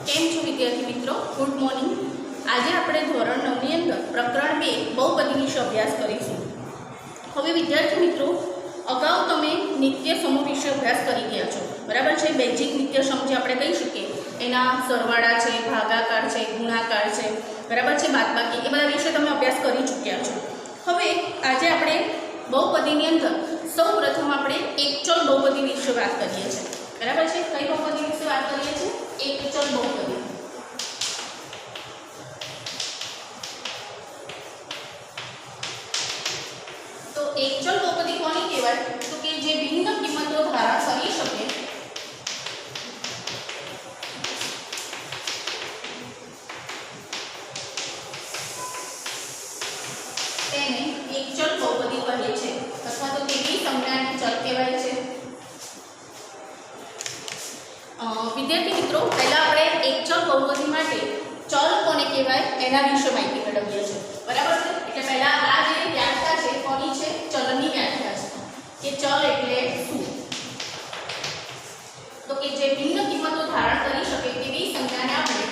કેમ છો વિદ્યાર્થી મિત્રો? Good morning. આજે આપણે ધોરણ 9 ની અંદર પ્રકરણ 2 બહુપદી વિશે અભ્યાસ કરીશું. હવે વિદ્યાર્થી મિત્રો, અગાઉ તમે નિત્ય સમૂહ વિશે અભ્યાસ કરી ગયા છો, બરાબર છે? બેઝિક નિત્ય સમૂહ જે આપણે કહી શકીએ એના સરવાળા છે, ભાગાકાર છે, ગુણાકાર છે, બરાબર છે, બાદબાકી, એ બધા વિશે તમે અભ્યાસ કરી ચૂક્યા છો. હવે આજે આપણે બહુપદીની અંદર સૌપ્રથમ આપણે એકચલ બહુપદી વિશે વાત કરીએ છીએ, બરાબર છે? કઈ બહુપદી વિશે વાત કરીએ છીએ? એકચલ બહુપદી. તો એકચલ બહુપદી કોની કહેવાય? તો કે જે ભિન્ન કિંમતો ધારણ કરી શકે તેને એકચલ બહુપદી કહે છે, અથવા તો તેની સંજ્ઞાને ચલ કહેવાય છે. વિદ્યાર્થી મિત્રો, પહેલા આપણે એકચલ બહુપદી માટે ચલ કોને કહેવાય એના વિશે માહિતી મેળવીએ છીએ, બરાબર છે? એટલે પહેલા આ જે વ્યાખ્યા છે કોની છે? ચલની વ્યાખ્યા છે કે ચલ એટલે શું? તો કે જે ભિન્ન કિંમતો ધારણ કરી શકે તેવી સંખ્યાને આપણે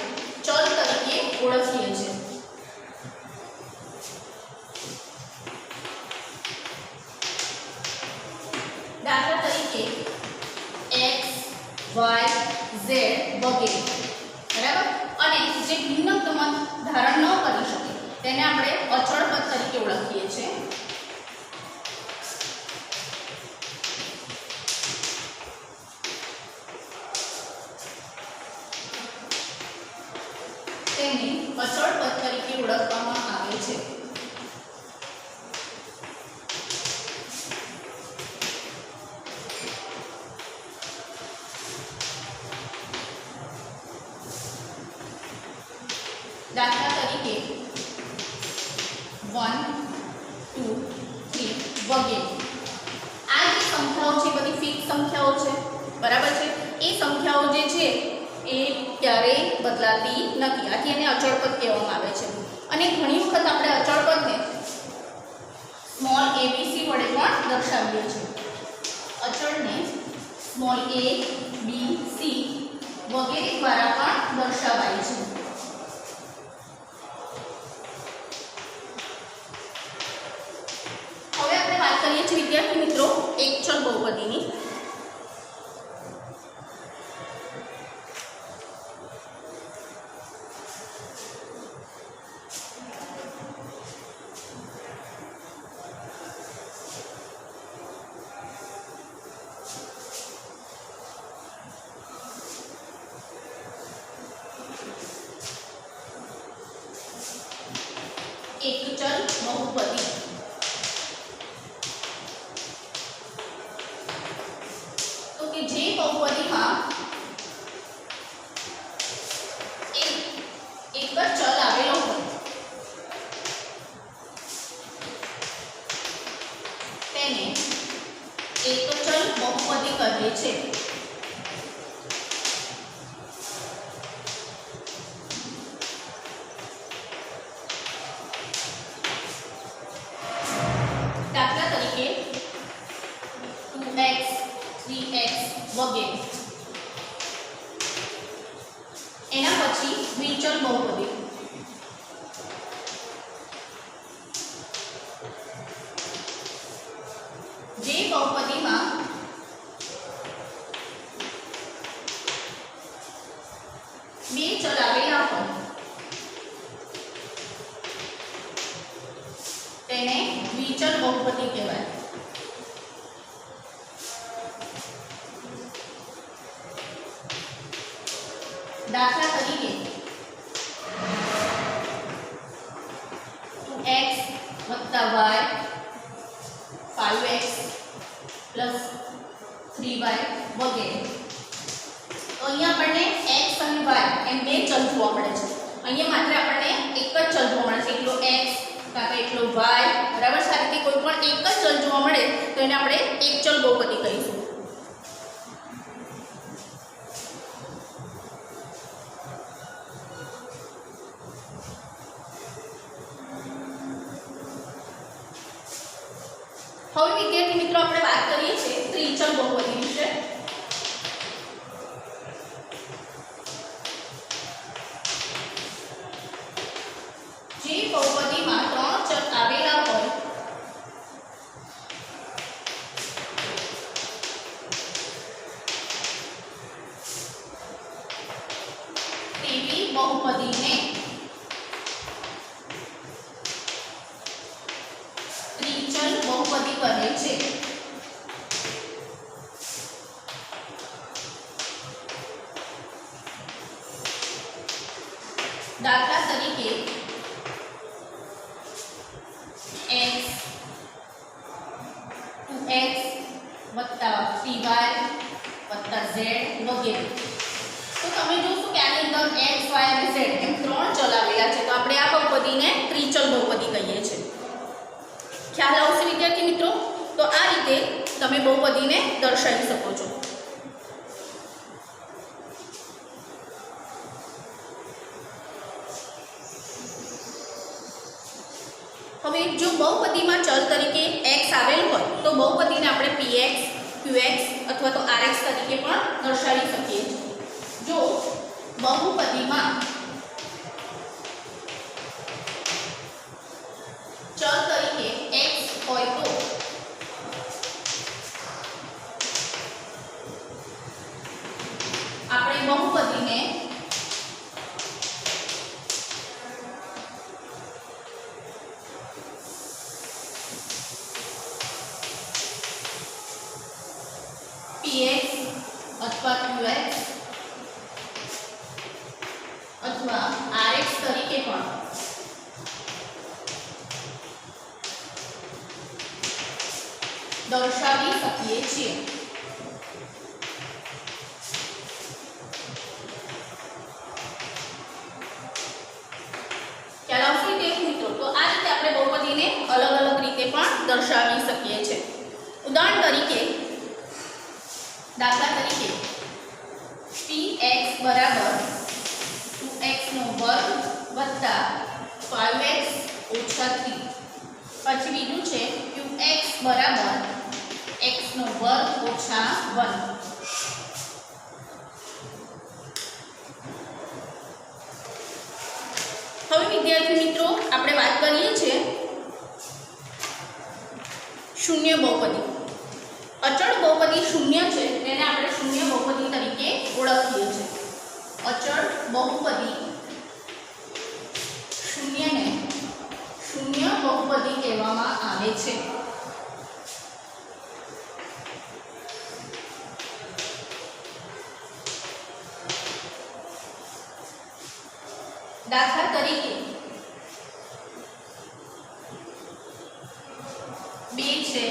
ચલ તરીકે ઓળખીએ છીએ. દાખલા તરીકે x, y, z વગેરે, બરાબર? અને જે ભિન્ન કિંમત ધારણ ન કરી શકે તેને આપણે અચળ પદ તરીકે ઓળખીએ છીએ. તેને અચળ પદ તરીકે ઓળખવામાં આવે છે. દાખલા તરીકે 1, 2, 3 વગેરે. આ જે સંખ્યાઓ છે બધી ફિક્સ સંખ્યાઓ છે, બરાબર છે? એ સંખ્યાઓ જે છે એ ક્યારેય બદલાતી નથી, આથી એને અચળ પદ કહેવામાં આવે છે. અને ઘણી વખત આપણે અચળ પદને સ્મોલ abc વડે પણ દર્શાવીએ છીએ. અચળને સ્મોલ a, b, c વગેરે દ્વારા પણ દર્શાવાય છે. વિદ્યાર્થી મિત્રો, એકચલ બહુપદીની એકચલ બહુપદી જે બહુપદીમાં એક જ ચલ આવેલો હોય તેને એકચલ બહુપદી કહે છે. દાખલા તરીકે 2x, 3x વગેરે. એના પછી દ્વિચલ બહુપદી. જે બહુપદીમાં બે ચલ આવેલા હોય તેને દ્વિચલ બહુપદી કહેવાય. દાખલા તરીકે 2x + y 5x + 3y વગેરે. તો અહીંયા આપણને x અને y એમ બે ચલ જોવા મળે છે. અહીંયા માત્ર આપણને એક જ ચલ જોવા મળે છે, એકલો x કાં તો એકલો y, બરાબર? આ રીતે કોઈ પણ એક જ ચલ જોવા મળે તો એને આપણે એકચલ બહુપદી કહીશું. હવે વિદ્યાર્થી મિત્રો, આપણે વાત કરીએ છીએ ત્રિચલ બહુપદી વિશે. બહુપદીને ત્રિચલ બહુપદી કહે છે. દાખલા તરીકે x 2x + 3y + z વગેરે. તો તમે જોશો કે આની અંદર x y અને z એમ ત્રણ ચલ આવેલા છે. તો આપણે આ બહુપદીને ત્રિચલ બહુપદી કહીએ છીએ. ખ્યાલ આવશે વિદ્યાર્થી મિત્રો? તો આ રીતે તમે બહુપદીને દર્શાવી શકો છો. હવે જો બહુપદીમાં ચલ તરીકે x આવેલ હોય તો બહુપદીને આપણે px, qx અથવા તો rx તરીકે પણ દર્શાવી શકીએ છીએ. જો બહુપદીમાં ચલ તરીકે x હોય તો આપણે બહુપદીને px અથવા qx અથવા rx તરીકે પણ દર્શાવી શકીએ છીએ. ખ્યાલ આવશે કે મિત્રો? તો આ રીતે આપણે બહુપદીને અલગ અલગ રીતે પણ દર્શાવી શકીએ છીએ. ઉદાહરણ તરીકે દાખલા તરીકે px બરાબર 2x² + 5x - 3. પછી બીજું છે qx બરાબર x² - 1. હવે વિદ્યાર્થી મિત્રો આપણે વાત કરીએ છીએ શૂન્ય બહુપદી. અચળ બહુપદી શૂન્ય છે તેને આપણે શૂન્ય બહુપદી તરીકે ઓળખીએ છીએ. અચળ બહુપદી શૂન્યને શૂન્ય બહુપદી કહેવામાં આવે છે. દાખલા તરીકે 2 છે,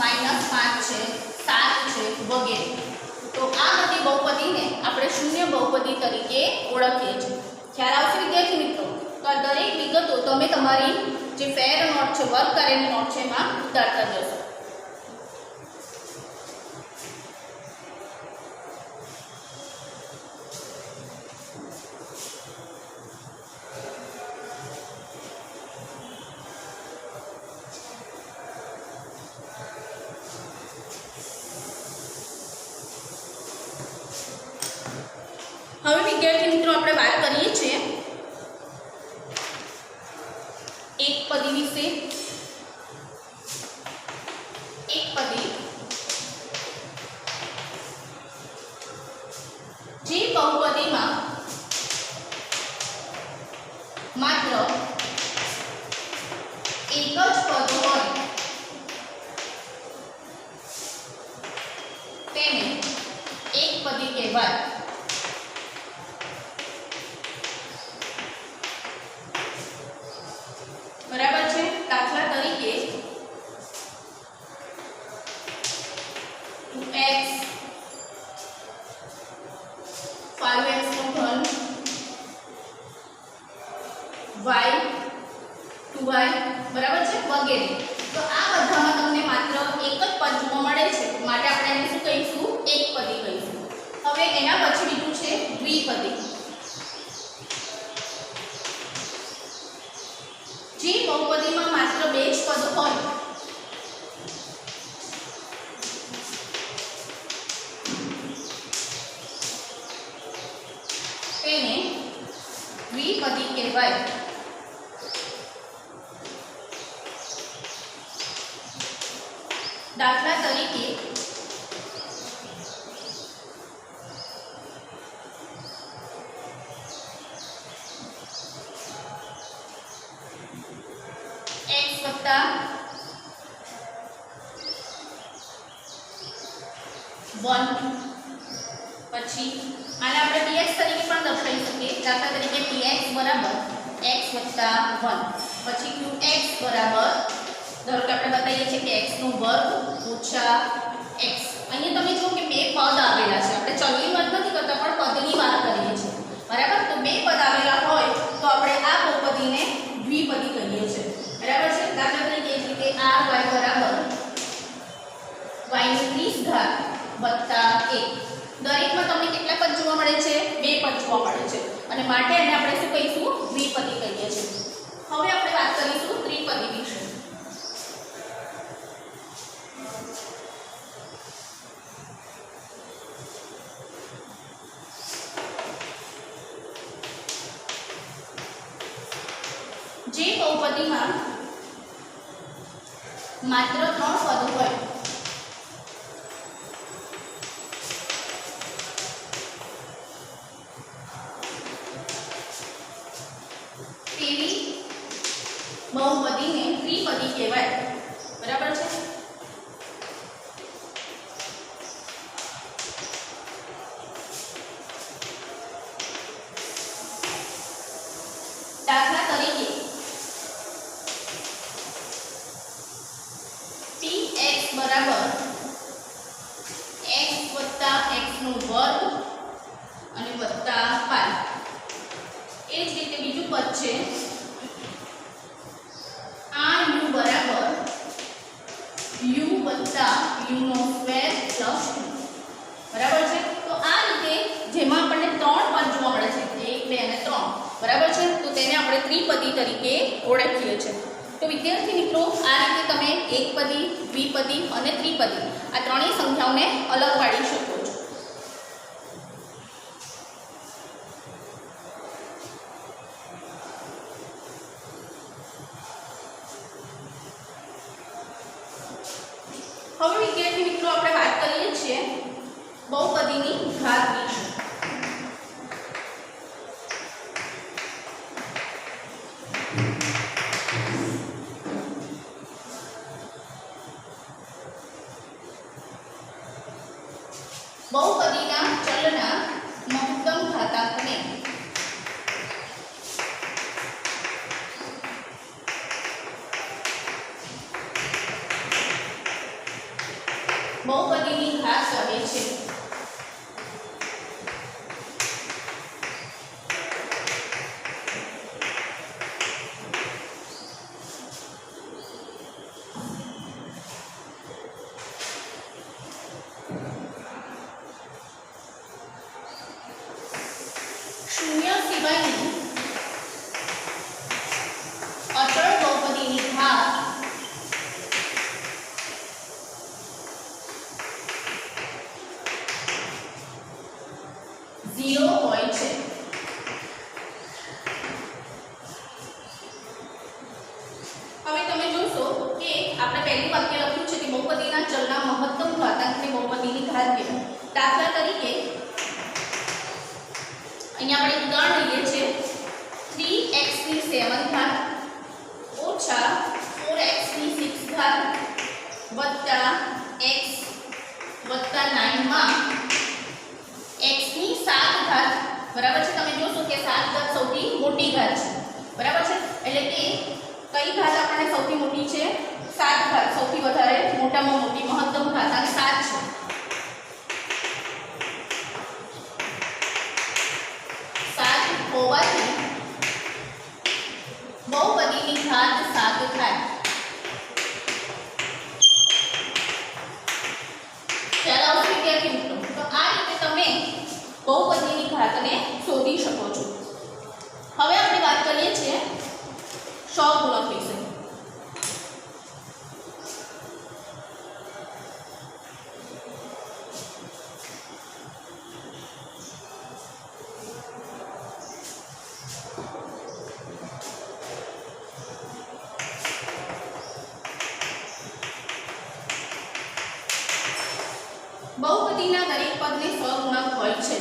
-5 છે, 7 છે વગેરે. તો આ બધી બહુપદીને આપણે શૂન્ય બહુપદી તરીકે ઓળખીએ છીએ. ખ્યાલ આવશે વિદ્યાર્થી મિત્રો? તો આ દરેક વિગતો તમે તમારી જે ફેર નોટ છે, વર્ક કરેલી નોટ છે એમાં ઉતારતા જશો. હવે વિદ્યાર્થી મિત્રો આપણે વાત કરીએ છીએ એકપદી વિશે. એકપદી જે બહુપદીમાં માત્ર એક જ પદ હોય તેને એકપદી કહેવાય. બરાબર છે? દાખલા તરીકે 2x 5x3 y 2y બરાબર છે વગેરે. તો આ બધામાં તમને માત્ર એક જ પદ જોવા મળે છે માટે આપણે એને શું કહીશું? એકપદી કહીશું. હવે એના પછી બીજું છે દ્વિપદી. જે બહુપદીમાં માત્ર બે જ પદ હોય તેને દ્વિપદી કહેવાય. દાખલા તરીકે 7 વત્તા 1 પછી આને આપણે px તરીકે પણ દર્શાવી શકીએ દાખલા તરીકે px બરાબર x વત્તા 1 પછી qx બરાબર ધારો કે આપણે બતાવીએ છીએ કે x નો વર્ગ ઓછા x અહીંયા તમે જુઓ કે બે પદ આવેલા છે આપણે ચલની વાત નથી કરતા પણ પદની વાત કરીએ છીએ બરાબર તો બે પદ આવેલા હોય તો આપણે આ બહુપદીને દ્વિપદી કહીએ છીએ બરાબર છે દાખલા તરીકે એ રીતે r y બરાબર y ની 30 ઘાત વત્તા 1 દરેકમાં તમને કેટલા પદ જોવા મળે છે બે પદ જોવા મળે છે અને માટે એને આપણે શું કહીશું દ્વિપદી કહીએ છીએ હવે આપણે વાત કરીશું ત્રિપદી વિશે જે બહુપદીમાં માત્ર 3 પદ હોય તેવી બહુપદીને ત્રિપદી કહેવાય બરાબર છે દાખલા તરીકે px બરાબર x વત્તા x નો વર્ગ અને વત્તા 5 એ જ રીતે બીજું પદ છે ru બરાબર u વત્તા u નો સ્ક્વેર પ્લસ 2 બરાબર છે તો આ રીતે જેમાં આપણને 3 પદ જોવા મળે છે 1 2 અને 3 બરાબર છે તો તેને આપણે ત્રિપદી તરીકે ઓળખીએ છીએ તો વિદ્યાર્થી મિત્રો આ રીતે તમે એકપદી દ્વિપદી અને ત્રિપદી આ ત્રણેય સંખ્યાઓને અલગ પાડી શકો છો હવે વિદ્યાર્થી મિત્રો આપણે વાત કરીએ છીએ બહુપદીની ઘાત વિશે બહુપદીના ચલના મહત્તમ ઘાતાંકને બહુપદીની ઘાત કહે છે શૂન્ય સિવાયની અચળ બહુપદીની ઘાત 0 હોય છે હવે તમે જોશો કે આપણે પહેલું વાક્ય લખ્યું છે કે બહુપદીના ચલના મહત્તમ ઘાતાંકને બહુપદીની ઘાત કહેવાય દાખલા તરીકે અહીંયા આપણે ઉદાહરણ લઈએ છીએ 3x ની 7 ઘાત ઓછા 4x ની 6 ઘાત વત્તા x વત્તા 9 માં x ની 7 ઘાત બરાબર છે તમે જોશો કે 7 ઘાત સૌથી મોટી ઘાત છે બરાબર છે એટલે કે કઈ ઘાત આપણને સૌથી મોટી છે 7 ઘાત સૌથી વધારે મોટામાં મોટી મહત્તમ ઘાતાંક 7 છે હોવાથી બહુપદીની ઘાત 7 થાય ચાલો આવશે વિદ્યાર્થી મિત્રો તો આ રીતે તમે બહુપદીની ઘાતને શોધી શકો છો હવે આપણે વાત કરીએ છીએ સહગુણક વિશે બહુપદીના દરેક પદને સહગુણક હોય છે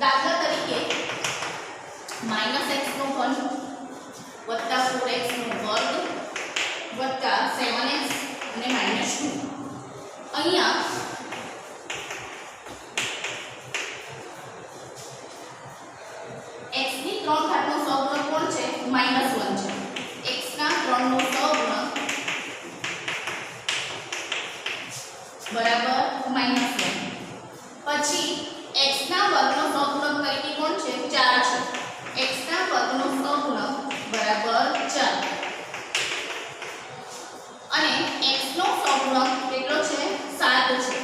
દાખલા તરીકે -x3 વત્તા 4x2 વત્તા 7x અને -2. અહીંયા x ની 3 ઘાતનો સહગુણક કોણ છે? -1 છે. x ના 3 નો સહગુણક બરાબર -1. પછી x ના વર્ગનો સહગુણક તરીકે કોણ છે? 4 છે. x ના વર્ગનો સહગુણક બરાબર 4 અને x નો સહગુણક કેટલો છે? 7 છે.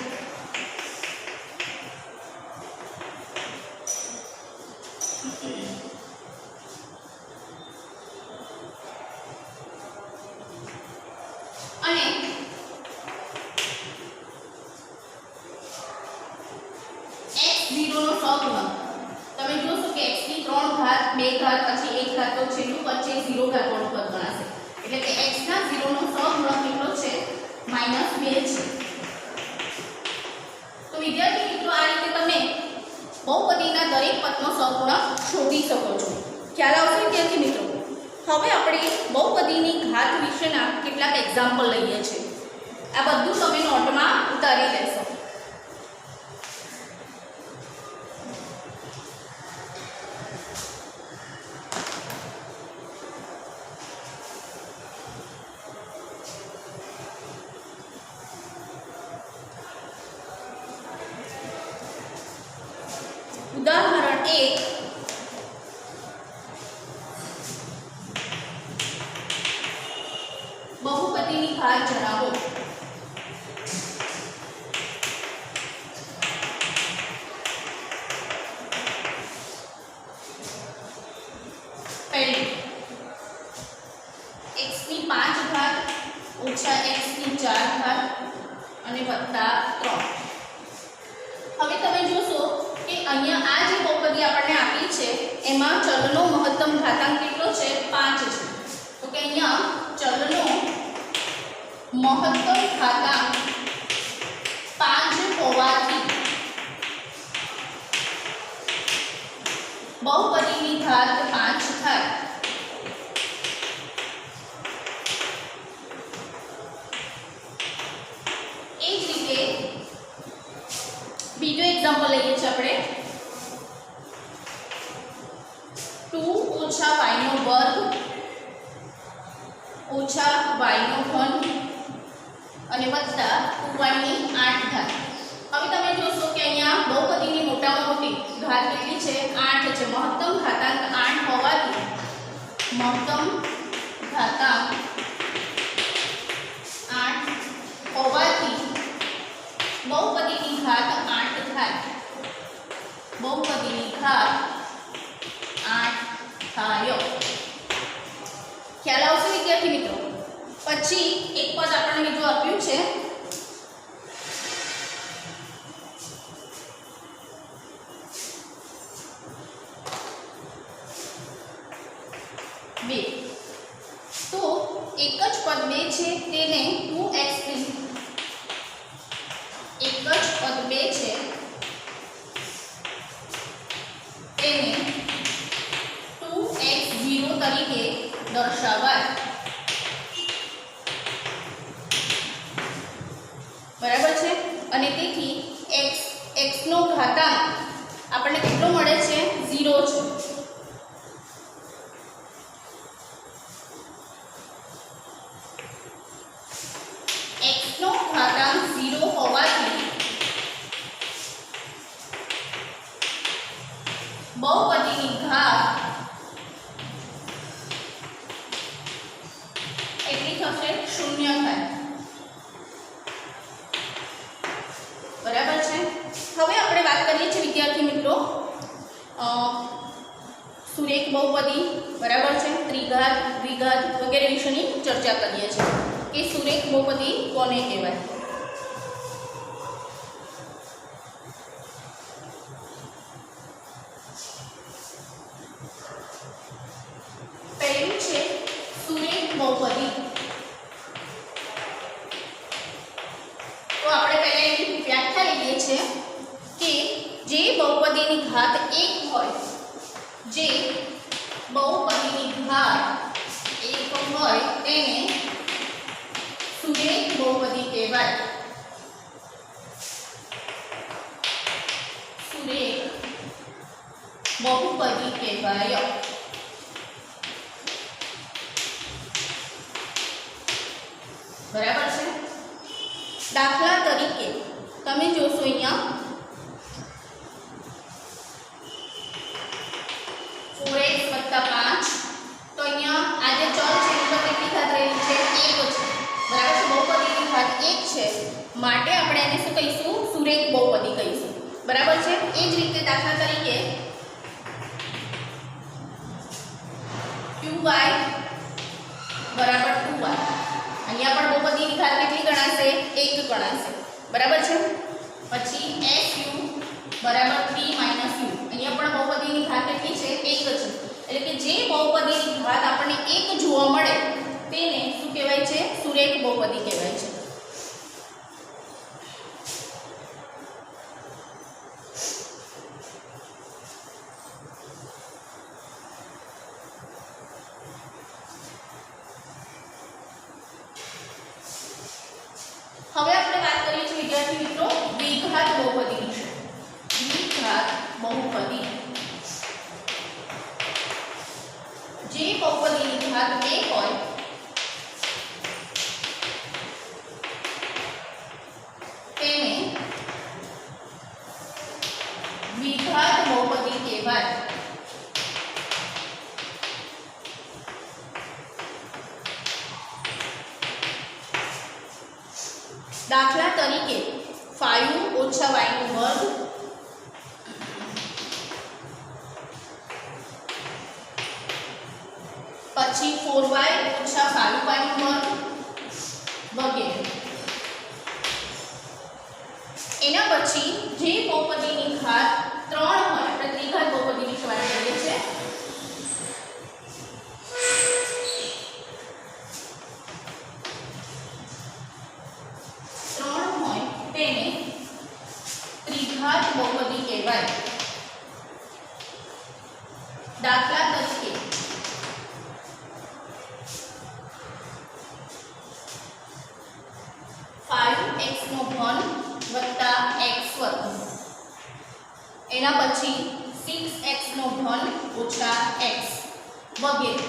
અને x0 નો સહગુણક તમે જોશો કે x ની 3 ઘાત 2 ઘાત પછી 1 ઘાત તો છેલ્લું વચ્ચે 0 ઘાત વાળું પદ ગણાશે. એટલે કે x ના 0 નો સહગુણક કેટલો છે? -2 છે. તો વિદ્યાર્થી મિત્રો આ રીતે તમે બહુપદીના દરેક પદનો સહગુણક શોધી શકો છો. ખ્યાલ આવશે વિદ્યાર્થી મિત્રો? હવે આપણે બહુપદીની ઘાત વિશેના કેટલાક એક્ઝામ્પલ લઈએ છીએ. આ બધું તમે નોટમાં ઉતારી લેશો. ઉદાહરણ 1 બહુપદીની ઘાત જણાવો. પહેલું x ની 5 ઘાત ઓછા x ની 4 ઘાત અને વત્તા 3. હવે તમે જોશો કે અહીંયા આ જે બહુપદી આપણને આપી છે એમાં ચલનો મહત્તમ ઘાતાંક કેટલો છે? 5 છે. તો કે અહીંયા ચલનો મહત્તમ ઘાતાંક 5 હોવાથી બહુપદીની ઘાત 5 થાય. એ જ રીતે બીજો એક્ઝામ્પલ લઈએ છીએ આપણે 2 ઓછા y નો વર્ગ ઓછા y નો ઘન અને વત્તા 2y ની 8 ઘાત. હવે તમે જોશો કે અહીંયા બહુપદીની મોટામાં મોટી ઘાત કેટલી છે? 8 છે. મહત્તમ ઘાતાંક 8 હોવાથી મહત્તમ ઘાતાંક 8 હોવાથી બહુપદીની ઘાત 8 થાય. બહુપદીની ઘાત 8 થાય. ખ્યાલ આવશે વિદ્યાર્થી મિત્રો? પછી એક પદ આપણને બીજું આપ્યું છે બે. તો એક જ પદ 2 છે તેને 2x3 એક જ પદ 2 છે તેને 2x0 તરીકે દર્શાવાય. બરાબર છે? અને તેથી x નો ઘાતાંક આપણને કેટલો મળે છે? 0 છે. x નો ઘાતાંક 0 હોવાથી બહુપદીની ઘાત એટલી થશે 0 થાય. બરાબર છે? હવે આપણે વાત કરીએ છીએ વિદ્યાર્થી મિત્રો સુરેખ બહુપદી. બરાબર છે? ત્રિઘાત, દ્વિઘાત વગેરે વિશેની ચર્ચા કરીએ છીએ કે સુરેખ બહુપદી કોને કહેવાય. પહેલું છે સુરેખ બહુપદી. તો આપણે પહેલા એની વ્યાખ્યા લઈએ છીએ કે જે બહુપદીની ઘાત 1 જે બહુપદીની ઘાત 1 હોય તેને સુરેખ બહુપદી કહેવાય. સુરેખ બહુપદી કહેવાય. બરાબર છે. દાખલા તરીકે તમે જોશો અહીંયા 4x + 5 તો અહીંયા આ જે ચલ છે એની પર કેટલી ઘાત રહેલી છે? 1 છે. બરાબર છે. બહુપદીની ઘાત 1 છે માટે આપણે એને શું કહીશું? સુરેખ બહુપદી કહીશું. બરાબર છે. એ જ રીતે દાખલા તરીકે qy = 2y. અહીંયા પણ બહુપદીની ઘાત કેટલી ગણાશે? 1 ગણાશે. બરાબર છે. પછી su = 3 - u. અહીંયા પણ બહુપદીની ઘાત કેટલી છે? 1 છે. એટલે કે જે બહુપદીની ઘાત આપણને 1 જોવા મળે તેને શું કહેવાય છે? સુરેખ બહુપદી કહેવાય છે. હવે આપણે વાત કરીએ છીએ વિદ્યાર્થી મિત્રો દ્વિઘાત બહુપદી વિશે. દ્વિઘાત બહુપદી જે બહુપદીની ઘાત 2 હોય તેને દ્વિઘાત બહુપદી કહેવાય. દાખલા તરીકે 5 - y² પછી 4y - 5y² વગેરે. એના પછી જે બહુપદીની ઘાત 3 હોય, આપણે દ્વિઘાત બહુપદી વિશે વાત કરીએ છીએ. તેને ત્રિઘાત બહુપદી કહેવાય. દાખલા તરીકે 5x³ + x². એના પછી 6x³ - x વગેરે.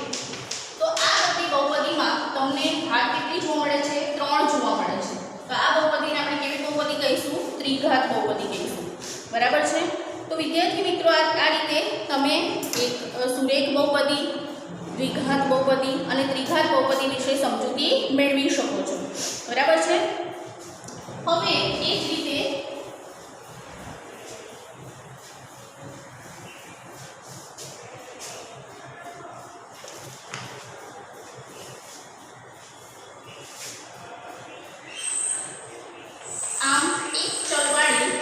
તો આ બધી બહુપદીમાં તમને ઘાત કેટલી જોવા મળે છે? 3 જોવા મળે છે. તો આ બહુપદીને આપણે કેવી બહુપદી કહીશું? ત્રિઘાત બહુપદી કહીશું. બરાબર છે. તો વિદ્યાર્થી મિત્રો આ રીતે તમે એક સુરેખ બહુપદી, દ્વિઘાત બહુપદી અને ત્રિઘાત બહુપદી વિશે સમજૂતી મેળવી શકો છો. બરાબર છે. હવે એ જ રીતે આમ એક ચલવાળી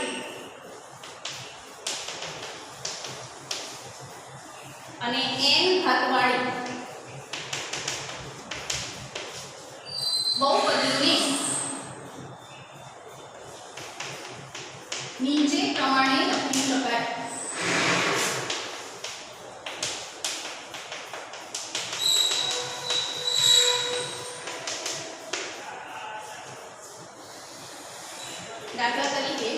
અને n ઘાતવાળી બહુપદીને નીચે પ્રમાણે લખી શકાય. દાખલા તરીકે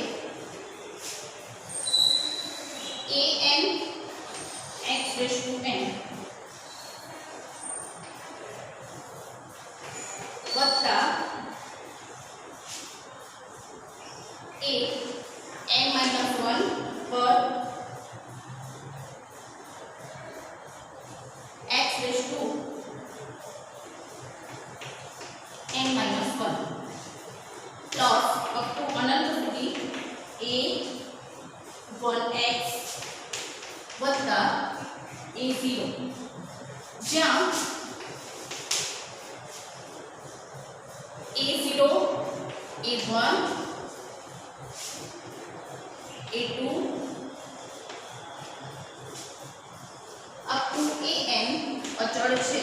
an x⁴n વત્તા a n-1 પર x⁴n-1 પ્લસ અપ ટુ અનંત સુધી a1x વત્તા a0, જ્યાં a0 a1 a2 up to an અચળ છે.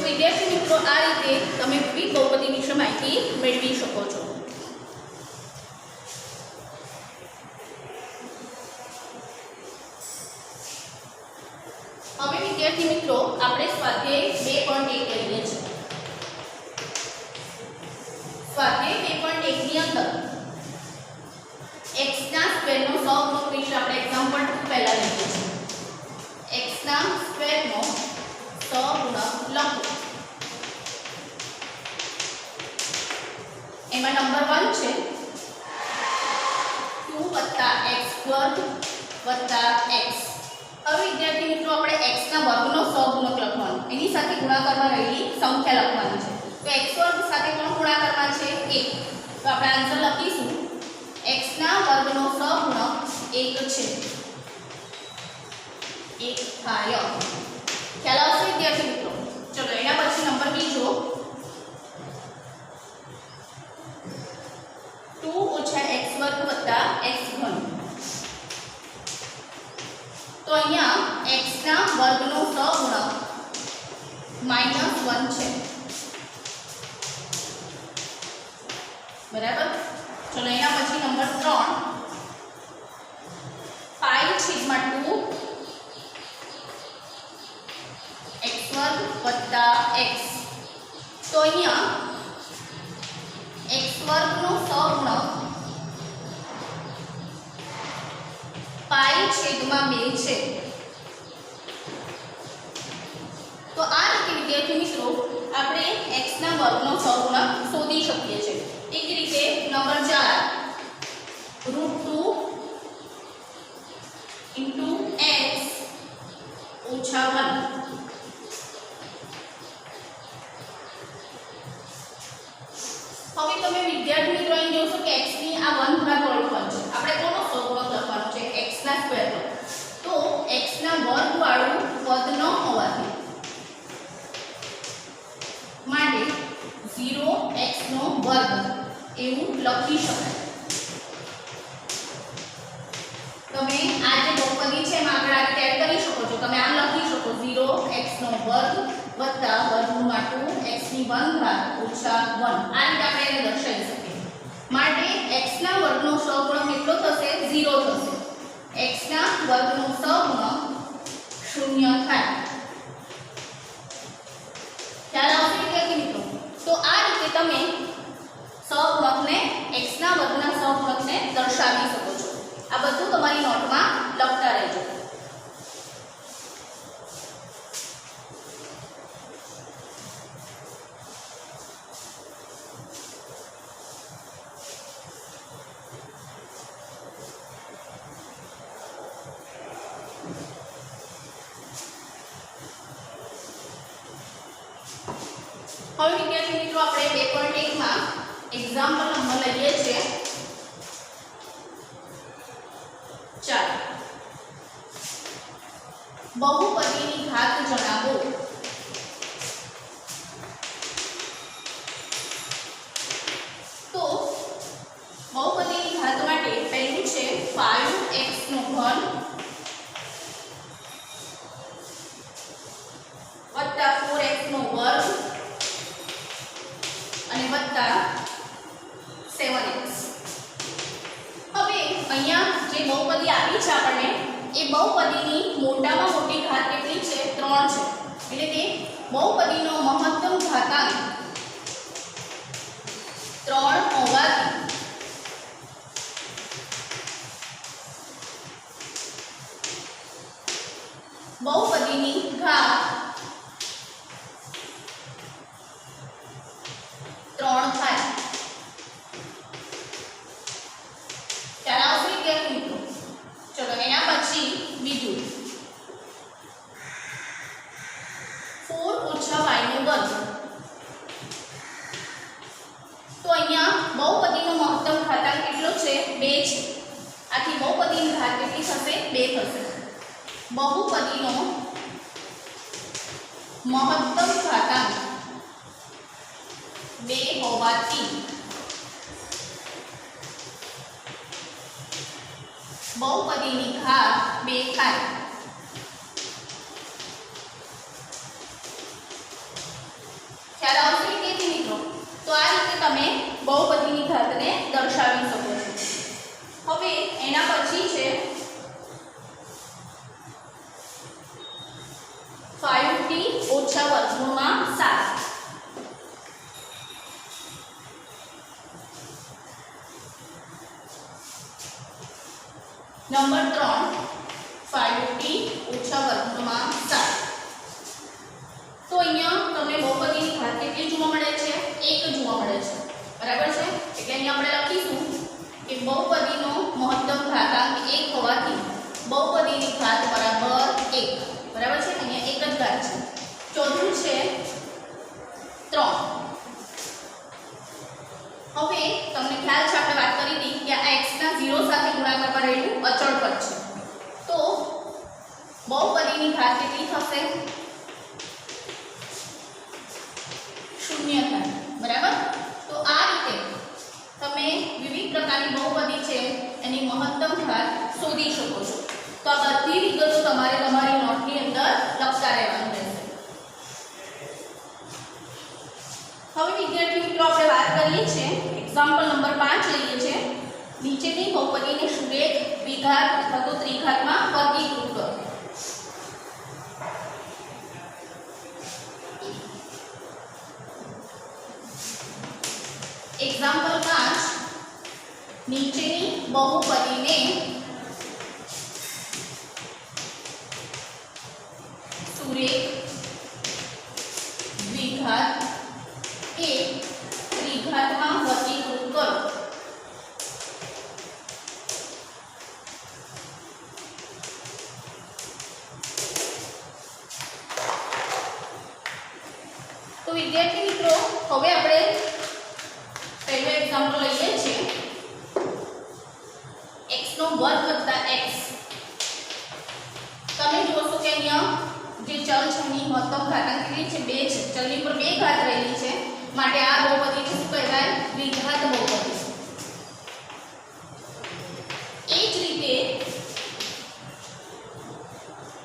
વિદ્યાર્થી મિત્રો આ રીતે તમે વિવિધ બહુપદી વિશે માહિતી મેળવી શકો છો. વિદ્યાર્થી મિત્રો આપણે સ્વાધ્યાય 2.1 કરીએ છીએ। સ્વાધ્યાય 2.1 ની અંદર x ના સ્ક્વેર નો સહગુણક વિશે આપણે એક્ઝામ્પલ 2 પહેલા લઈએ છીએ। x ના સ્ક્વેર નો સહગુણક લખો। એમાં નંબર 1 છે 2 + x² + x। હવે વિદ્યાર્થી મિત્રો આપણે x ના વર્ગનો સહગુણક લખવાનો, એની સાથે ગુણાકારમાં રહેલી સંખ્યા લખવાની છે। તો x² સાથે કોણ ગુણાકારમાં છે 1, તો આપણે આન્સર લખીશું x ના વર્ગનો સહગુણક 1 છે, 1 થાય। ખ્યાલ આવશે વિદ્યાર્થી મિત્રો? ચલો એના પછી નંબર બીજો 2 - x² + x3। તો અહીંયા x ના વર્ગનો સહગુણક -1 છે, બરાબર। ચલો એના પછી નંબર 3 π/2 x² + x। તો અહીંયા x² નો સહગુણક π/2 છે। તો આ રીતે વિદ્યાર્થી મિત્રો આપણે x ના વર્ગનો સહગુણક શોધી શકીએ છીએ। એક રીતે નંબર 4 √2 * x - 1। હવે તમે વિદ્યાર્થી મિત્રો અહીં જોશો કે x ની આ 1 ભાગ ઓળખવાનો છે, આપણે કોનો સહગુણક લખવાનો છે x ના સ્ક્વેરનો। તો x ના વર્ગ વાળું પદ ન હોવાથી માટે 0x નો વર્ગ એવું લખી શકાય। તમે આ જે બહુપદી છે એમાં આગળ આ રીતે કરી શકો છો, તમે આમ લખી શકો 0x નો વર્ગ + વર્ગમૂળમાં 2x ની 1 ઘાત - 1। આ રીતે આપણે એને દર્શાવી શકીએ। માટે x ના વર્ગનો સહગુણક કેટલો થશે 0 થશે, x ના વર્ગનો સહગુણક 0 થાય। ખ્યાલ આવશે વિદ્યાર્થી મિત્રો? તો આ રીતે તમે સહગુણકને x ના વર્ગના સહગુણકને દર્શાવી શકો છો। આ બધું તમારી નોટમાં લખતા રહેજો। હવે વિદ્યાર્થી મિત્રો આપણે 2.1 માં એક્ઝામ્પલ નંબર લઈએ છીએ 4। બહુપદીની ઘાત જણાવો। તો બહુપદીની ઘાત માટે પહેલું છે 5x નો ઘન વત્તા 4x નો વર્ગ અને વત્તા 7x। હવે અહીંયા જે બહુપદી આપી છે આપણને એ બહુપદીની મોટામાં મોટી ઘાત કેટલી છે 3 છે, એટલે કે બહુપદીનો મહત્તમ ઘાતાંક 3 હોવાથી બહુપદીની ઘાત 3 થાય। ખ્યાલ આવશે વિદ્યાર્થી મિત્રો? ચલો એના પછી બીજું 4 - y નો વર્ગ। તો અહીંયા બહુપદીનો મહત્તમ ઘાતાંક કેટલો છે 2 છે, આથી બહુપદીની ઘાત કેટલી થશે 2 થશે। બહુપદીનો મહત્તમ ઘાતાંક 2 હોવાથી બહુપદીની ઘાત 2 થાય। ખ્યાલ આવશે વિદ્યાર્થી મિત્રો? તો આ રીતે તમે બહુપદીની ઘાતને દર્શાવી શકો છો। હવે એના પછી છે 5t ઓછા વર્ગમૂળમાં 7. નંબર 3 5t ઓછા વર્ગમૂળમાં 7. તો અહીંયા તમને બહુપદીની ઘાત કેટલી જોવા મળે છે? 1 જોવા મળે છે. બરાબર છે? એટલે અહીંયા આપણે લખીશું કે બહુપદીનો મહત્તમ ઘાતાંક 1 હોવાથી બહુપદીની ઘાત બરાબર 1. બરાબર છે? અહીંયા એક જ ઘાત છે. ચોથું છે 3. હવે તમને ખ્યાલ છે આપણે વાત કરી હતી કે આ x ના 0 સાથે ગુણાકારમાં રહેલું અચળ પદ છે. તો બહુપદીની ઘાત કેટલી થશે? 0 થાય. બરાબર? તો આ રીતે તમે વિવિધ પ્રકારની બહુપદી છે એની મહત્તમ ઘાત શોધી શકો છો. તો આ બધી વિગતો તમારે તમારી નોટની અંદર લખતા રહેવાનું રહેશે. હવે વિદ્યાર્થી મિત્રો આપણે વાત કરીએ છીએ એક્ઝામ્પલ નંબર 5 લઈએ છીએ. નીચેની બહુપદીને સુરેખ, દ્વિઘાત અથવા તો ત્રિઘાતમાં વર્ગીકૃત કરો. એક્ઝામ્પલ 5 નીચેની બહુપદીને સુરેખ, દ્વિઘાત કે ત્રિઘાતમાં વર્ગીકૃત કરો. તો વિદ્યાર્થી મિત્રો હવે આપણે પહેલું એક્ઝામ્પલ લઈએ છીએ. x નો વર્ગ વત્તા x. તમે જોશો કે અહીંયા જે ચલ છે એની મહત્તમ ઘાતાંક કેટલી છે? 2 છે. ચલની પર 2 ઘાત રહેલી છે માટે આ બહુપદીને શું કહેવાય? દ્વિઘાત બહુપદી. એ જ રીતે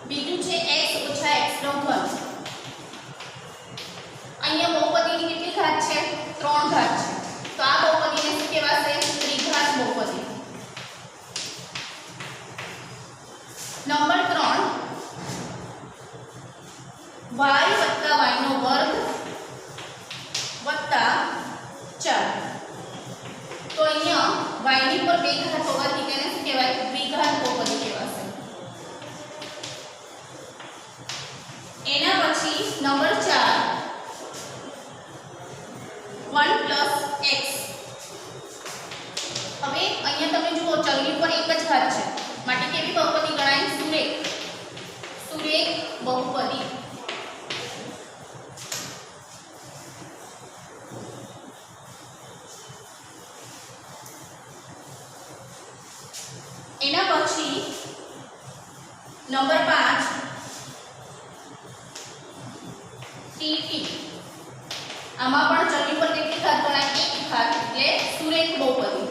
બીજું છે x ઓછા x નો ઘન. અહીંયા બહુપદીની કેટલી ઘાત છે? 3 ઘાત છે. તો આ બહુપદીને શું કહેવાશે? ત્રિઘાત બહુપદી. નંબર 3 y વત્તા y નો વર્ગ વત્તા 4. તો અહીંયા y ની પર 2 ઘાત હોવાથી તેને શું કહેવાય? દ્વિઘાત બહુપદી કહેવાશે. એના પછી નંબર 4 1 plus x. હવે અહીંયા તમે જુઓ ચલની પર એક જ ઘાત છે માટે કેવી બહુપદી ગણાય? સુરેખ. સુરેખ બહુપદી. એના પછી નંબર 5 tt. આમાં પણ ચલની પર કેટલી ઘાત ગણાય? એક ઘાત એટલે સુરેખ બહુપદી.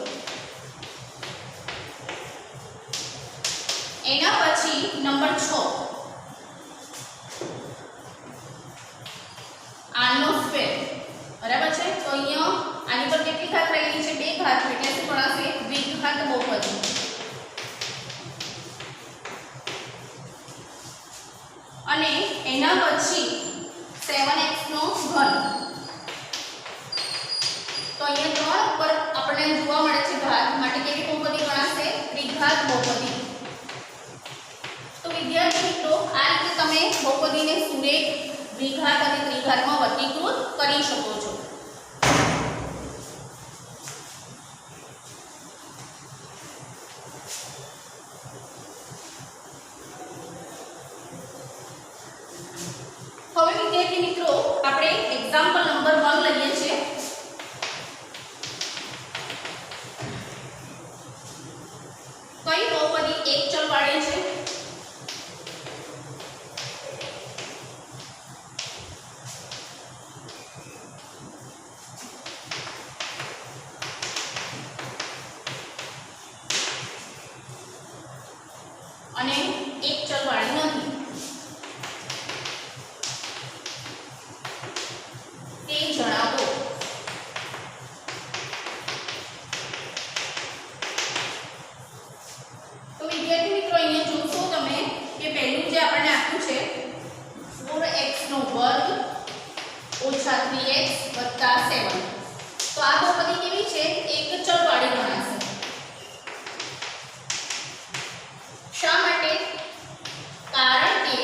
એના પછી નંબર 6 આનો સ્ક્વેર. બરાબર છે? તો અહીંયા આની પર કેટલી ઘાત રહેલી છે? 2 ઘાત એટલે શું ગણાશે? દ્વિઘાત બહુપદી. અને એના પછી 7x નો ઘન. તો અહીંયા 3 ઉપર આપણને જોવા મળે છે ઘાત માટે કેવી બહુપદી ગણાશે? ત્રિઘાત બહુપદી. તો વિદ્યાર્થી મિત્રો આ રીતે તમે બહુપદીને સુરેખ, દ્વિઘાત અને ત્રિઘાતમાં વર્ગીકૃત કરી શકો છો. હવે વિદ્યાર્થી મિત્રો આપણે એક્ઝામ્પલ નંબર 1 લઈએ છીએ. કઈ બહુપદી એક ચલ વાળી છે? અને એક ચલ વાળી નથી. તે જણાવો. તો વિદ્યાર્થી મિત્રો અહીંયા જોશો તમે કે પહેલું જે આપણને આપ્યું છે 4x 3x + 7. તો આ બહુપદી કેવી છે? એક ચલવાળી ગણાશે. શા માટે? કારણ કે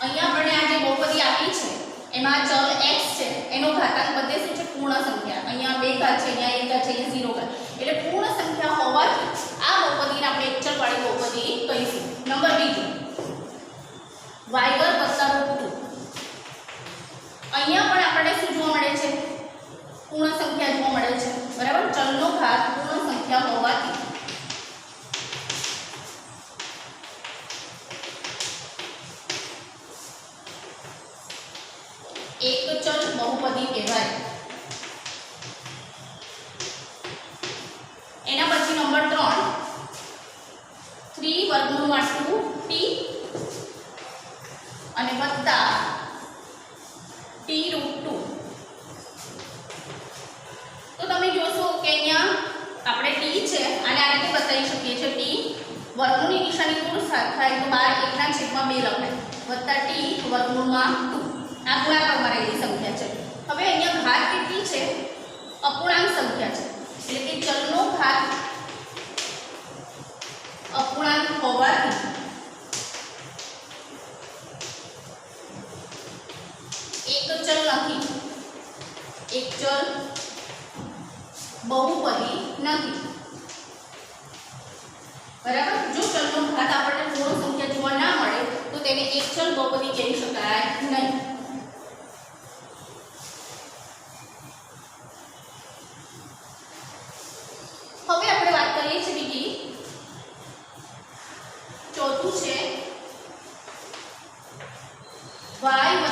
અહીંયા આપણે આ જે બહુપદી આપી છે એમાં ચલ x છે એનો ઘાતાંક બધે શું છે? પૂર્ણ સંખ્યા. અહીંયા 2 ઘાત છે, અહીંયા 1 ઘાત છે, અહીંયા 0 ઘાત, એટલે પૂર્ણ સંખ્યા હોવાથી આ બહુપદીને આપણે એક ચલવાળી બહુપદી કહીશું. નંબર બીજો y² + √2. અહીંયા પણ આપણને શું જોવા મળે છે? પૂર્ણ સંખ્યા જોવા મળે છે, બરાબર. ચલનો ઘાત પૂર્ણ સંખ્યા હોવાથી એક ચલ બહુપદી કહેવાય. એના પછી નંબર 3 3 √ 2t અને વત્તા t √2. તો તમે જોશો કે અહીંયા આપણે t છે અને આ રીતે બતાવી શકીએ છીએ. t વર્ગમૂળની નિશાની દૂર થાય તો 12 1/2 લખાય વત્તા t √ 2. આ ગુણાકારમાં રહેલી સંખ્યા છે. હવે અહીંયા ઘાત કેટલી છે? અપૂર્ણાંક સંખ્યા છે, એટલે કે ચલનો ઘાત અપૂર્ણાંક હોવાથી એક ચલ નથી, એક ચલ બહુપદી નથી, બરાબર. જો ચલનો ઘાત આપણને પૂર્ણ સંખ્યા જોવા ના મળે તો તેને એક ચલ બહુપદી કહી શકાય નહીં. હવે આપણે વાત કરીએ છીએ બીજી. ચોથું છે y +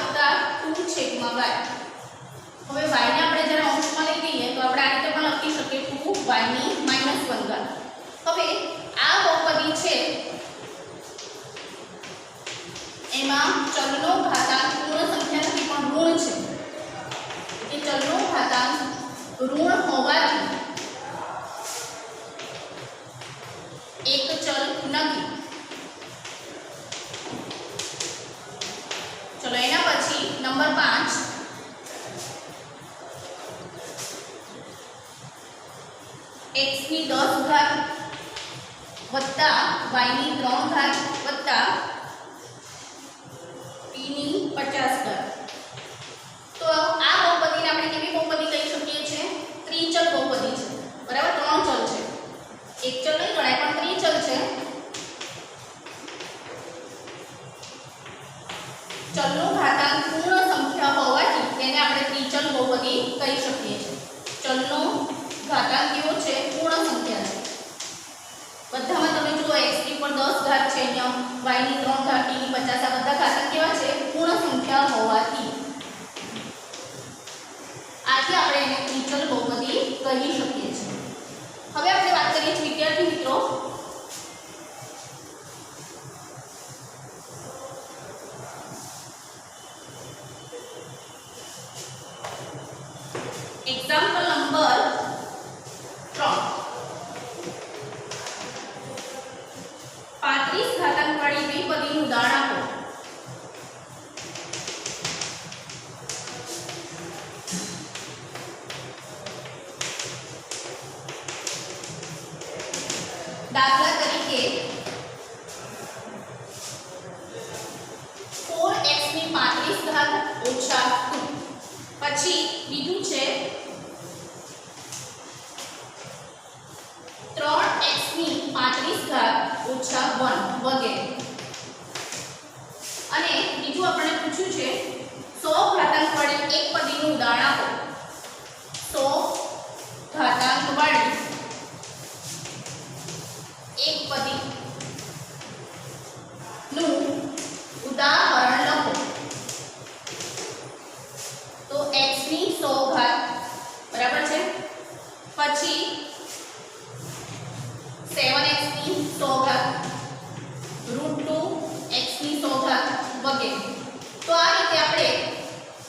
2/y. હવે y ને આપણે જ્યારે અંશમાં લઈ લઈએ તો આપણે આ રીતે પણ લખી શકીએ 2y ની -1 ઘાત. હવે આ બહુપદી છે એમાં ચલનો ઘાતાંક પૂર્ણ સંખ્યા નથી પણ ઋણ છે. એ ચલનો ઘાતાંક ઋણ હોવાથી એક ચલ નથી. ચલો એના પછી નંબર 5 x ની 10 ઘાત વત્તા y ની 3 ઘાત વત્તા t ની 50 ઘાત. તો આ બહુપદીને આપણે કેવી બહુપદી કહી શકીએ છીએ? ત્રિચલ બહુપદી છે, બરાબર. 3 ચલ છે, એક ચલ નહીં ગણાય પણ ત્રિચલ છે. ચલનો ઘાતાંક પૂર્ણ સંખ્યા હોવાથી તેને આપણે ત્રિચલ બહુપદી કહી શકીએ છીએ. ચલનો ઘાતાંક કેવો છે? પૂર્ણ સંખ્યા છે. બધામાં તમે જુઓ x ની પણ 10 ઘાત છે, અહીંયા y ની 3 ઘાત, t ની 50, આ બધા ઘાતાંક કેવા છે? પૂર્ણ સંખ્યા હોવાથી આથી આપણે એને ત્રિચલ બહુપદી કહી શકીએ છીએ. હવે આપણે વાત કરીએ છીએ વિદ્યાર્થી મિત્રો એક્ઝામ્પલ નંબર 3. 35 ઘાતાંકવાળી દ્વિપદીનું ઉદાહરણ આપો. દાખલા તરીકે 4x ની 35 ઘાત ઓછા 2. પછી બીજું છે 3x ની 35 ઘાત ઓછા 1 વગેરે. અને બીજું આપણે પૂછ્યું છે 100 ઘાતાંકવાળી એક પદીનું ઉદાહરણ આપો. 100 ઘાતાંકવાળી એક પદી નું ઉદાહરણ લખો. તો x ની 100 ઘાત બરાબર છે, પછી 7x ની 100 ઘાત √2x ની 100 ઘાત વગેરે. તો આ રીતે આપણે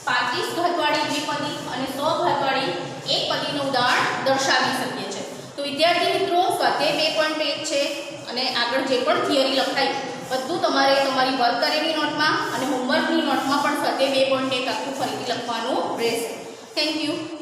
35 ઘાતવાળી દ્વિપદી અને 100 ઘાતવાળી એક પદીનું ઉદાહરણ દર્શાવી શકીએ છીએ. તો વિદ્યાર્થી મિત્રો સ્વાધ્યાય 2.1 છે અને આગળ જે પણ થિયરી લખાઈ બધું તમારે તમારી વર્ક કરેલી નોટમાં અને હોમવર્કની નોટમાં પણ સ્વાધ્યાય 2.1 આખું ફરીથી લખવાનું રહેશે. Thank you.